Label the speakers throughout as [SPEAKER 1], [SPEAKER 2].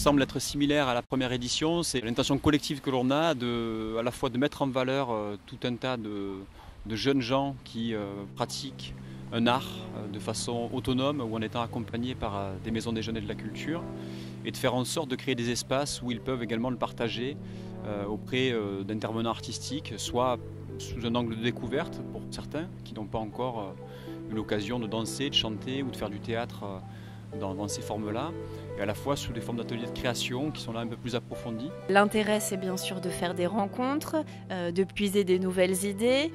[SPEAKER 1] semble être similaire à la première édition, c'est l'intention collective que l'on a à la fois de mettre en valeur tout un tas de jeunes gens qui pratiquent un art de façon autonome ou en étant accompagnés par des maisons des jeunes et de la culture, et de faire en sorte de créer des espaces où ils peuvent également le partager auprès d'intervenants artistiques, soit sous un angle de découverte pour certains qui n'ont pas encore eu l'occasion de danser, de chanter ou de faire du théâtre dans ces formes-là, et à la fois sous des formes d'ateliers de création qui sont là un peu plus approfondis.
[SPEAKER 2] L'intérêt, c'est bien sûr de faire des rencontres, de puiser des nouvelles idées,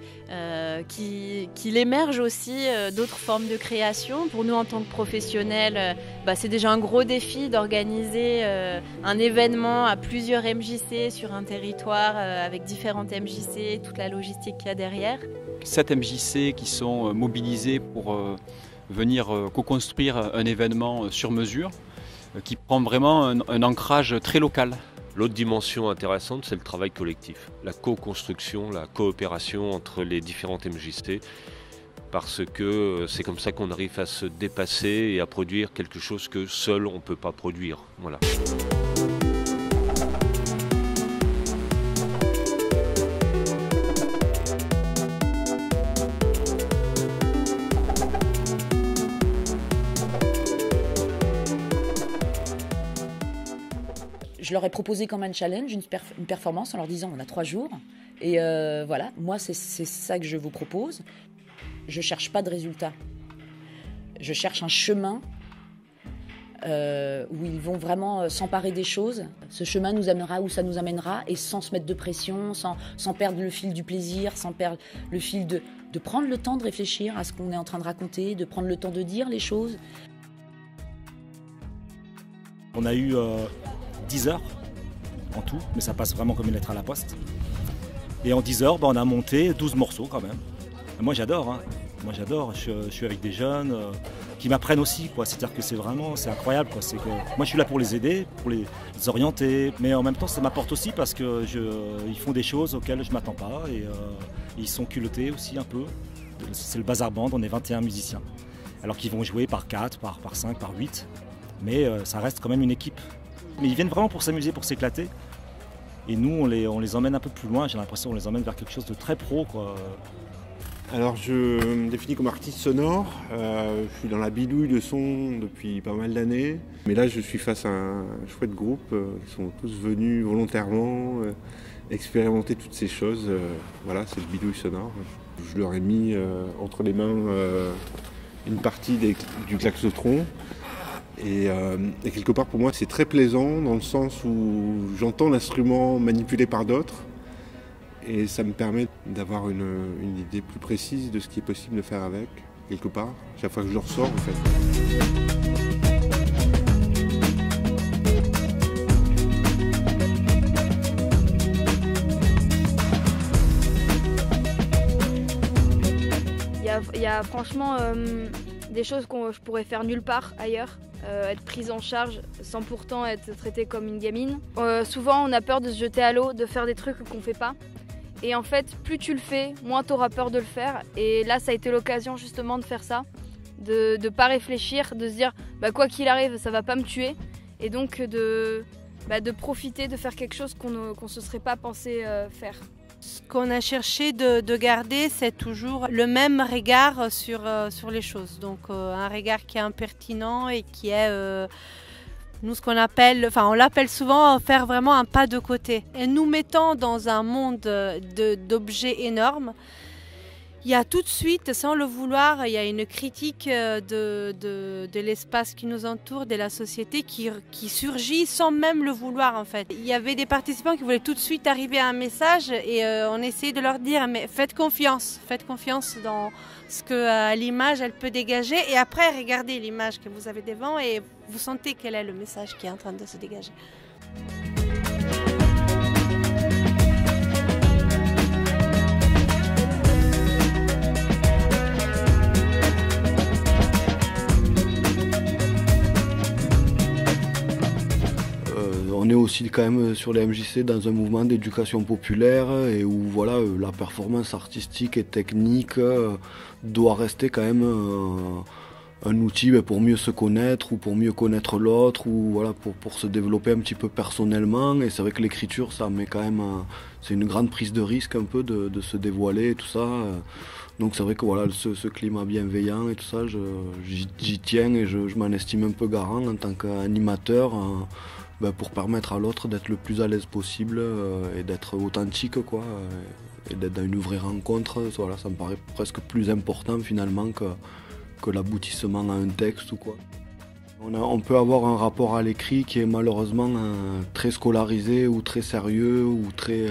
[SPEAKER 2] qu'il émerge aussi d'autres formes de création. Pour nous, en tant que professionnels, c'est déjà un gros défi d'organiser un événement à plusieurs MJC sur un territoire avec différentes MJC, toute la logistique qu'il y a derrière.
[SPEAKER 1] 7 MJC qui sont mobilisés pour venir co-construire un événement sur mesure qui prend vraiment un ancrage très local.
[SPEAKER 3] L'autre dimension intéressante, c'est le travail collectif, la co-construction, la coopération entre les différentes MJC, parce que c'est comme ça qu'on arrive à se dépasser et à produire quelque chose que seul on ne peut pas produire. Voilà.
[SPEAKER 4] Je leur ai proposé comme un challenge, une performance en leur disant on a 3 jours et voilà, moi c'est ça que je vous propose. Je ne cherche pas de résultat. Je cherche un chemin où ils vont vraiment s'emparer des choses. Ce chemin nous amènera où ça nous amènera et sans se mettre de pression, sans perdre le fil du plaisir, sans perdre le fil de prendre le temps de réfléchir à ce qu'on est en train de raconter, de prendre le temps de dire les choses.
[SPEAKER 5] On a eu 10 heures en tout, mais ça passe vraiment comme une lettre à la poste. Et en 10 heures, on a monté 12 morceaux quand même. Et moi j'adore, moi j'adore, je suis avec des jeunes qui m'apprennent aussi, quoi. C'est-à-dire que c'est incroyable, quoi. C'est que moi je suis là pour les aider, pour les orienter, mais en même temps ça m'apporte aussi parce que ils font des choses auxquelles je ne m'attends pas et ils sont culottés aussi un peu. C'est le Bazar Band, on est 21 musiciens. Alors qu'ils vont jouer par 4, par 5, par 8, mais ça reste quand même une équipe. Mais ils viennent vraiment pour s'amuser, pour s'éclater. Et nous, on les emmène un peu plus loin. J'ai l'impression qu'on les emmène vers quelque chose de très pro, quoi.
[SPEAKER 6] Alors, je me définis comme artiste sonore. Je suis dans la bidouille de son depuis pas mal d'années. Mais là, je suis face à un chouette groupe qui sont tous venus volontairement expérimenter toutes ces choses. Voilà, c'est le bidouille sonore. Je leur ai mis entre les mains une partie du klaxotron. Et quelque part pour moi c'est très plaisant dans le sens où j'entends l'instrument manipulé par d'autres et ça me permet d'avoir une idée plus précise de ce qui est possible de faire avec, quelque part, chaque fois que je le ressors en fait.
[SPEAKER 7] Il y a franchement des choses que je pourrais faire nulle part ailleurs. Être prise en charge sans pourtant être traitée comme une gamine. Souvent on a peur de se jeter à l'eau, de faire des trucs qu'on fait pas. Et en fait, plus tu le fais, moins tu auras peur de le faire. Et là, ça a été l'occasion justement de faire ça, de ne pas réfléchir, de se dire quoi qu'il arrive, ça va pas me tuer. Et donc de profiter, de faire quelque chose qu'on ne se serait pas pensé faire.
[SPEAKER 8] Ce qu'on a cherché de garder, c'est toujours le même regard sur les choses. Donc un regard qui est impertinent et qui est, nous ce qu'on appelle, on l'appelle souvent faire vraiment un pas de côté. Et nous mettant dans un monde d'objets énormes, il y a tout de suite, sans le vouloir, il y a une critique de l'espace qui nous entoure, de la société qui surgit sans même le vouloir en fait. Il y avait des participants qui voulaient tout de suite arriver à un message et on essayait de leur dire mais faites confiance dans ce que l'image elle peut dégager et après regardez l'image que vous avez devant et vous sentez quel est le message qui est en train de se dégager.
[SPEAKER 9] On est aussi quand même sur les MJC dans un mouvement d'éducation populaire et où voilà, la performance artistique et technique doit rester quand même un outil pour mieux se connaître ou pour mieux connaître l'autre ou voilà pour se développer un petit peu personnellement. Et c'est vrai que l'écriture, ça met quand même c'est une grande prise de risque un peu de se dévoiler et tout ça. Donc c'est vrai que voilà, ce climat bienveillant et tout ça, j'y tiens et je m'en estime un peu garant en tant qu'animateur pour permettre à l'autre d'être le plus à l'aise possible et d'être authentique quoi, et d'être dans une vraie rencontre. Voilà, ça me paraît presque plus important finalement que l'aboutissement à un texte ou quoi. On peut avoir un rapport à l'écrit qui est malheureusement très scolarisé ou très sérieux ou très...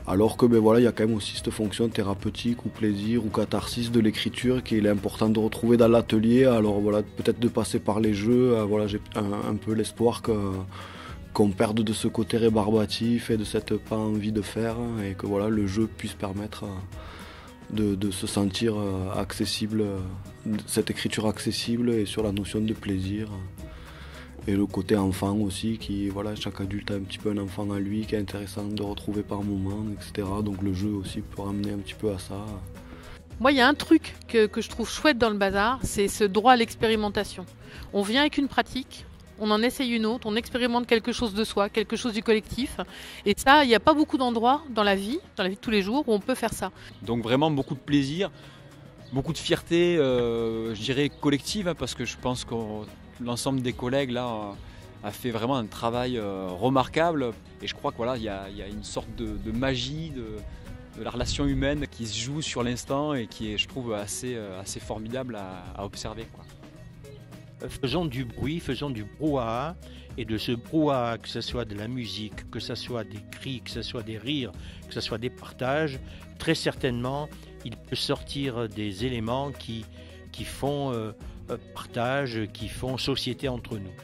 [SPEAKER 9] alors que voilà, il y a quand même aussi cette fonction thérapeutique ou plaisir ou catharsis de l'écriture qu'il est important de retrouver dans l'atelier. Alors voilà, peut-être de passer par les jeux, voilà, j'ai un peu l'espoir qu'on perde de ce côté rébarbatif et de cette pas envie de faire et que voilà, le jeu puisse permettre de se sentir accessible, cette écriture accessible et sur la notion de plaisir. Et le côté enfant aussi, qui voilà, chaque adulte a un petit peu un enfant à lui qui est intéressant de retrouver par moment, etc. Donc le jeu aussi peut ramener un petit peu à ça.
[SPEAKER 10] Moi, il y a un truc que je trouve chouette dans le bazar, c'est ce droit à l'expérimentation. On vient avec une pratique, on en essaye une autre, on expérimente quelque chose de soi, quelque chose du collectif. Et ça, il n'y a pas beaucoup d'endroits dans la vie de tous les jours, où on peut faire ça.
[SPEAKER 1] Donc vraiment beaucoup de plaisir, beaucoup de fierté, je dirais collective, parce que je pense que l'ensemble des collègues là a fait vraiment un travail remarquable. Et je crois que voilà, il y a une sorte de magie de la relation humaine qui se joue sur l'instant et qui est, je trouve, assez formidable à observer, quoi.
[SPEAKER 11] Faisons du bruit, faisons du brouhaha, et de ce brouhaha, que ce soit de la musique, que ce soit des cris, que ce soit des rires, que ce soit des partages, très certainement, il peut sortir des éléments qui font partage, qui font société entre nous.